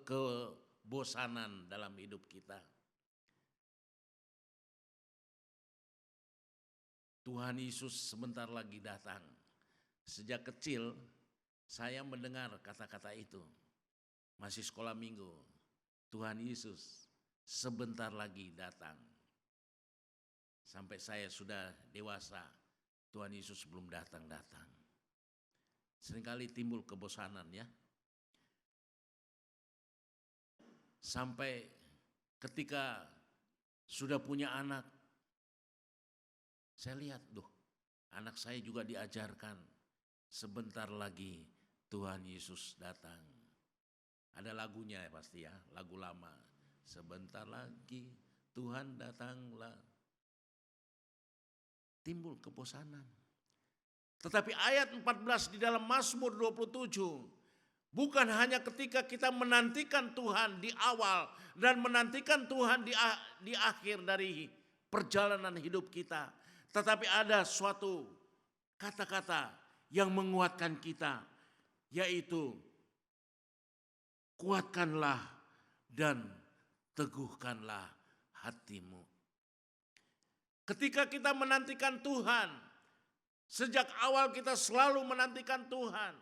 kebosanan dalam hidup kita. Tuhan Yesus sebentar lagi datang. Sejak kecil saya mendengar kata-kata itu. Masih sekolah minggu. Tuhan Yesus sebentar lagi datang. Sampai saya sudah dewasa, Tuhan Yesus belum datang-datang. Seringkali timbul kebosanan ya. Sampai ketika sudah punya anak, saya lihat, anak saya juga diajarkan, sebentar lagi Tuhan Yesus datang. Ada lagunya ya pasti ya, lagu lama. Sebentar lagi Tuhan datanglah. Timbul kebosanan. Tetapi ayat 14 di dalam Mazmur 27, bukan hanya ketika kita menantikan Tuhan di awal dan menantikan Tuhan di akhir dari perjalanan hidup kita. Tetapi ada suatu kata-kata yang menguatkan kita, yaitu kuatkanlah dan teguhkanlah hatimu. Ketika kita menantikan Tuhan, sejak awal kita selalu menantikan Tuhan,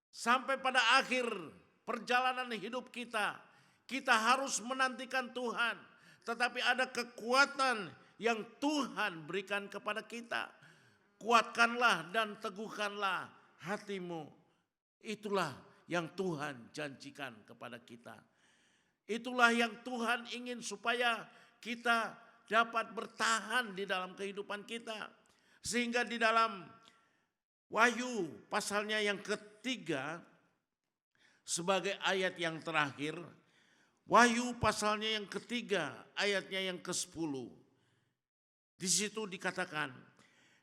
sampai pada akhir perjalanan hidup kita, kita harus menantikan Tuhan. Tetapi ada kekuatan yang Tuhan berikan kepada kita. Kuatkanlah dan teguhkanlah hatimu. Itulah yang Tuhan janjikan kepada kita. Itulah yang Tuhan ingin supaya kita dapat bertahan di dalam kehidupan kita. Sehingga di dalam Wahyu pasalnya yang ketiga, sebagai ayat yang terakhir, Wahyu pasalnya yang ketiga, ayatnya yang ke-10. Di situ dikatakan,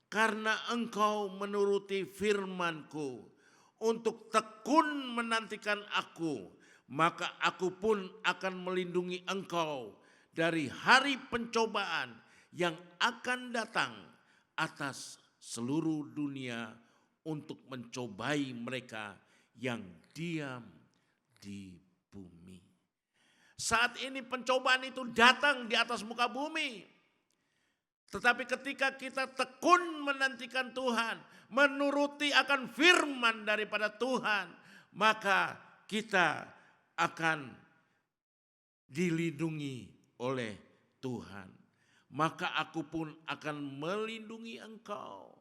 karena engkau menuruti firman-Ku untuk tekun menantikan Aku, maka Aku pun akan melindungi engkau dari hari pencobaan yang akan datang atas seluruh dunia untuk mencobai mereka yang diam di bumi. Saat ini pencobaan itu datang di atas muka bumi. Tetapi ketika kita tekun menantikan Tuhan, menuruti akan firman daripada Tuhan, maka kita akan dilindungi oleh Tuhan. Maka aku pun akan melindungi engkau.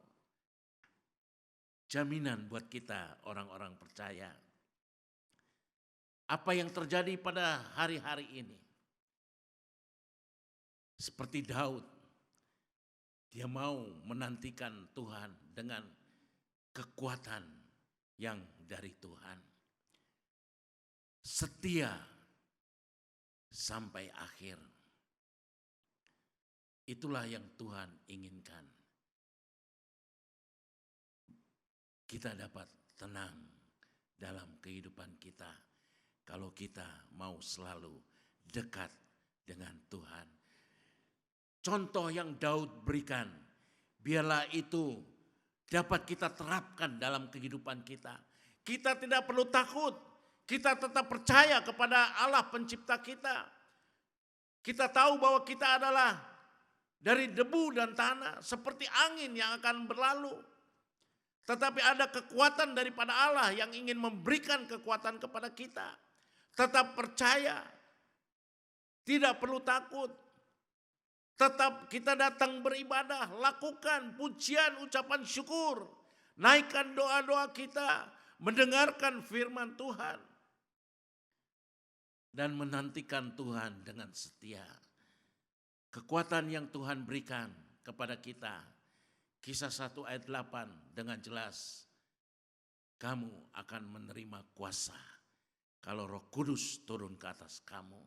Jaminan buat kita orang-orang percaya. Apa yang terjadi pada hari-hari ini? Seperti Daud. Dia mau menantikan Tuhan dengan kekuatan yang dari Tuhan. Setia sampai akhir. Itulah yang Tuhan inginkan. Kita dapat tenang dalam kehidupan kita kalau kita mau selalu dekat dengan Tuhan. Contoh yang Daud berikan, biarlah itu dapat kita terapkan dalam kehidupan kita. Kita tidak perlu takut, kita tetap percaya kepada Allah pencipta kita. Kita tahu bahwa kita adalah dari debu dan tanah, seperti angin yang akan berlalu. Tetapi ada kekuatan daripada Allah yang ingin memberikan kekuatan kepada kita. Tetap percaya, tidak perlu takut. Tetap kita datang beribadah, lakukan pujian, ucapan syukur. Naikkan doa-doa kita, mendengarkan firman Tuhan. Dan menantikan Tuhan dengan setia. Kekuatan yang Tuhan berikan kepada kita. Kisah 1 ayat 8 dengan jelas. Kamu akan menerima kuasa kalau Roh Kudus turun ke atas kamu.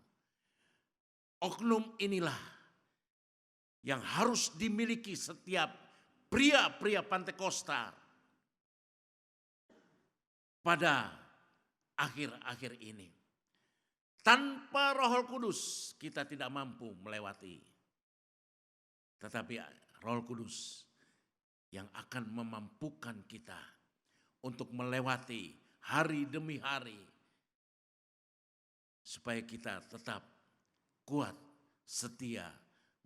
Oknum inilah yang harus dimiliki setiap pria-pria Pantekosta pada akhir-akhir ini. Tanpa Roh Kudus kita tidak mampu melewati. Tetapi Roh Kudus yang akan memampukan kita untuk melewati hari demi hari. Supaya kita tetap kuat, setia,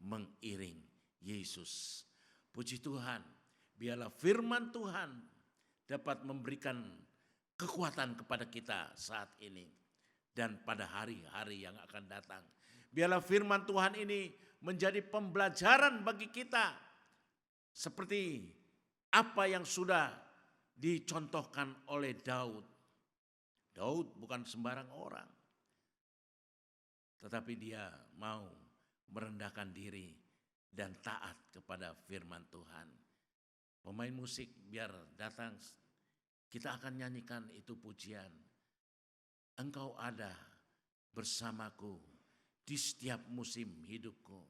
mengiring Yesus. Puji Tuhan, biarlah firman Tuhan dapat memberikan kekuatan kepada kita saat ini dan pada hari-hari yang akan datang. Biarlah firman Tuhan ini menjadi pembelajaran bagi kita seperti apa yang sudah dicontohkan oleh Daud. Daud bukan sembarang orang, tetapi dia mau merendahkan diri dan taat kepada firman Tuhan. Pemain musik biar datang, kita akan nyanyikan itu pujian. Engkau ada bersamaku di setiap musim hidupku.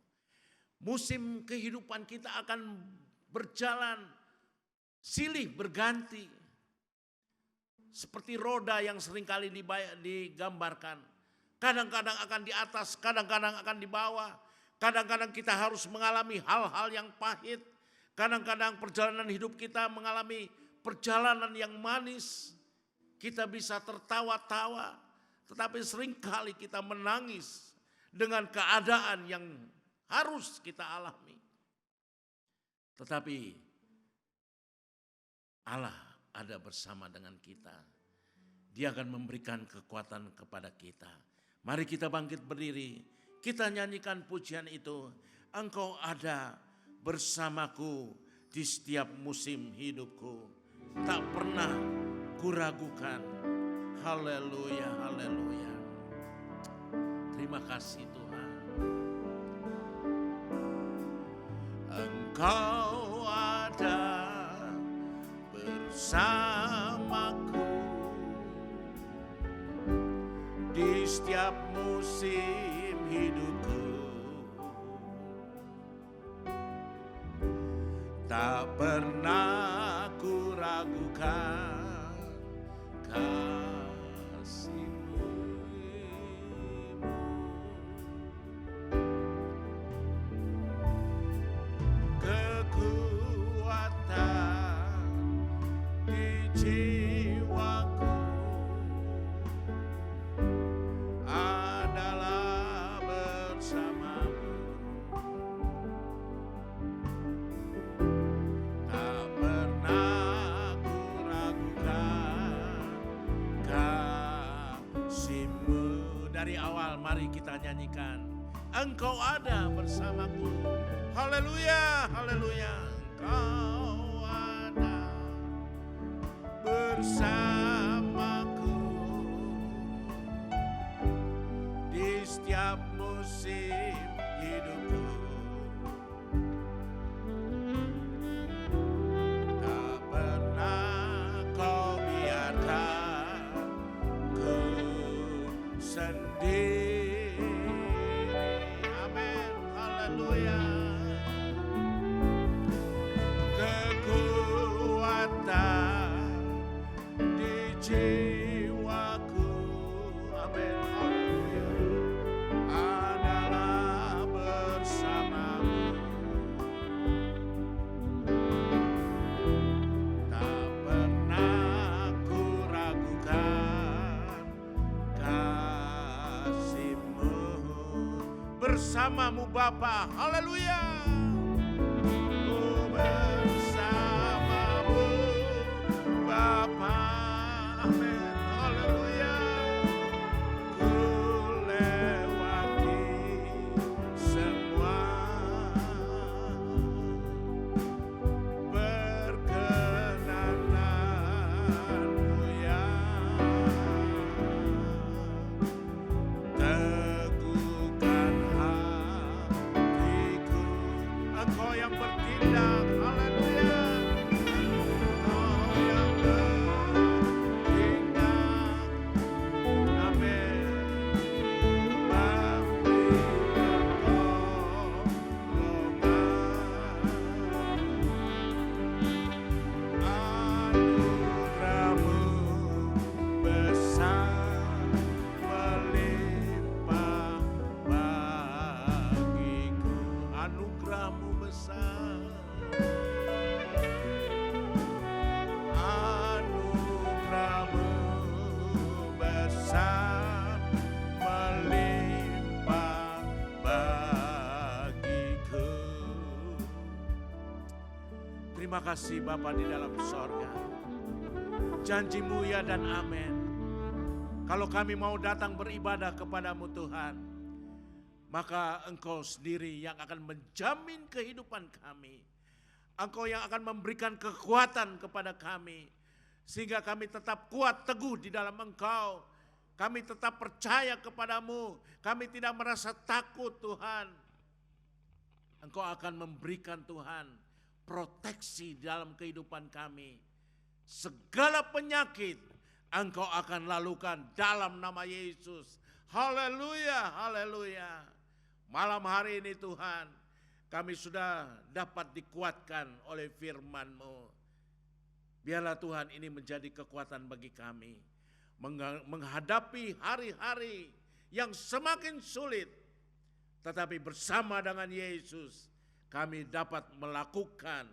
Musim kehidupan kita akan berjalan silih berganti. Seperti roda yang seringkali digambarkan. Kadang-kadang akan di atas, kadang-kadang akan di bawah. Kadang-kadang kita harus mengalami hal-hal yang pahit. Kadang-kadang perjalanan hidup kita mengalami perjalanan yang manis. Kita bisa tertawa-tawa, tetapi seringkali kita menangis dengan keadaan yang harus kita alami. Tetapi Allah ada bersama dengan kita. Dia akan memberikan kekuatan kepada kita. Mari kita bangkit berdiri. Kita nyanyikan pujian itu. Engkau ada bersamaku di setiap musim hidupku. Tak pernah kuragukan. Haleluya, haleluya. Terima kasih Tuhan. Engkau ada bersamaku di setiap musim hidupku. Tak pernah ku ragukan kasih-Mu. Kekuatan di jiwaku adalah bersamamu. kasih-Mu. Dari awal mari kita nyanyikan, Engkau ada bersamaku. Haleluya, haleluya. Engkau ada bersamaku di setiap musim hidupku. Tak pernah Kau biarkan ku sendiri. Amin, haleluya. Kekuatan di jiwaku, amin, haleluya, adalah bersamamu. Tak pernah ku ragukan kasih-Mu. Bersamamu Bapa, haleluya. Bersamamu Bapa, amin, haleluya. Ku lewati semua perkenanan-Mu yang teguhkan hatiku. Engkau yang bertindak, haleluya. Engkau yang bertindak, amin. Memberikan anugerah-Mu besar melimpah bagiku. Anugerah-Mu besar, anugerah-Mu besar melimpah bagiku. Terima kasih Bapa di dalam sorga. Janji-Mu ya dan amin. Kalau kami mau datang beribadah kepadamu Tuhan, maka Engkau sendiri yang akan menjamin kehidupan kami. Engkau yang akan memberikan kekuatan kepada kami, sehingga kami tetap kuat teguh di dalam Engkau. Kami tetap percaya kepadamu, kami tidak merasa takut Tuhan. Engkau akan memberikan Tuhan proteksi dalam kehidupan kami. Segala penyakit Engkau akan lalukan dalam nama Yesus. Haleluya, haleluya. Malam hari ini Tuhan, kami sudah dapat dikuatkan oleh firman-Mu. Biarlah Tuhan ini menjadi kekuatan bagi kami menghadapi hari-hari yang semakin sulit. Tetapi bersama dengan Yesus kami dapat melakukan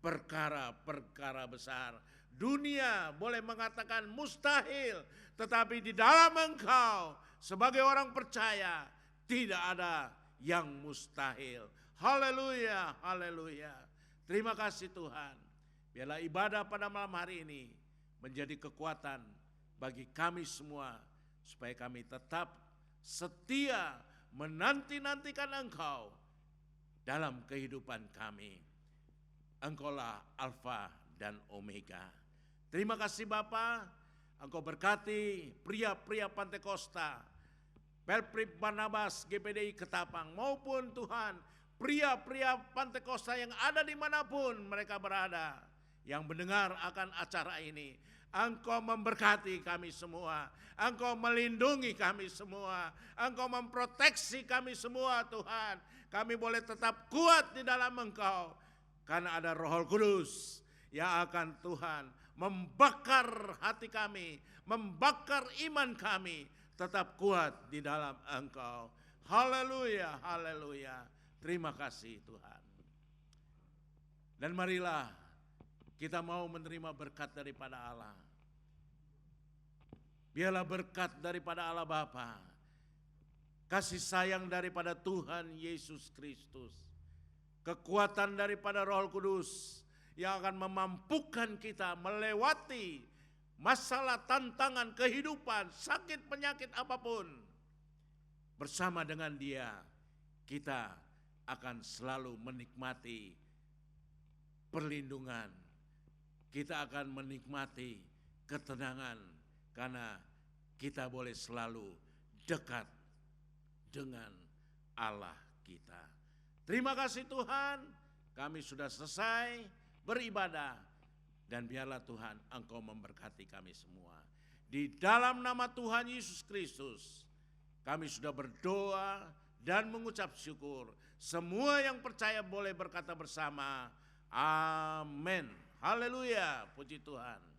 perkara-perkara besar. Dunia boleh mengatakan mustahil, tetapi di dalam Engkau sebagai orang percaya tidak ada yang mustahil. Haleluya, haleluya. Terima kasih Tuhan. Biarlah ibadah pada malam hari ini menjadi kekuatan bagi kami semua, supaya kami tetap setia menanti-nantikan Engkau dalam kehidupan kami. Engkaulah Alfa dan Omega. Terima kasih Bapa. Engkau berkati pria-pria Pantai Kosta, Pelprip Barnabas GPDI Ketapang, maupun Tuhan pria-pria Pantai Kosta yang ada dimanapun mereka berada, yang mendengar akan acara ini. Engkau memberkati kami semua, Engkau melindungi kami semua, Engkau memproteksi kami semua Tuhan. Kami boleh tetap kuat di dalam Engkau, karena ada Roh Kudus yang akan Tuhan membakar hati kami, membakar iman kami, tetap kuat di dalam Engkau. Haleluya, haleluya. Terima kasih Tuhan. Dan marilah kita mau menerima berkat daripada Allah. Biarlah berkat daripada Allah Bapa, kasih sayang daripada Tuhan Yesus Kristus, kekuatan daripada Roh Kudus yang akan memampukan kita melewati masalah, tantangan, kehidupan, sakit, penyakit apapun, bersama dengan Dia, kita akan selalu menikmati perlindungan. Kita akan menikmati ketenangan karena kita boleh selalu dekat dengan Allah kita. Terima kasih Tuhan, kami sudah selesai beribadah dan biarlah Tuhan Engkau memberkati kami semua. Di dalam nama Tuhan Yesus Kristus, kami sudah berdoa dan mengucap syukur. Semua yang percaya boleh berkata bersama, amin. Haleluya, puji Tuhan.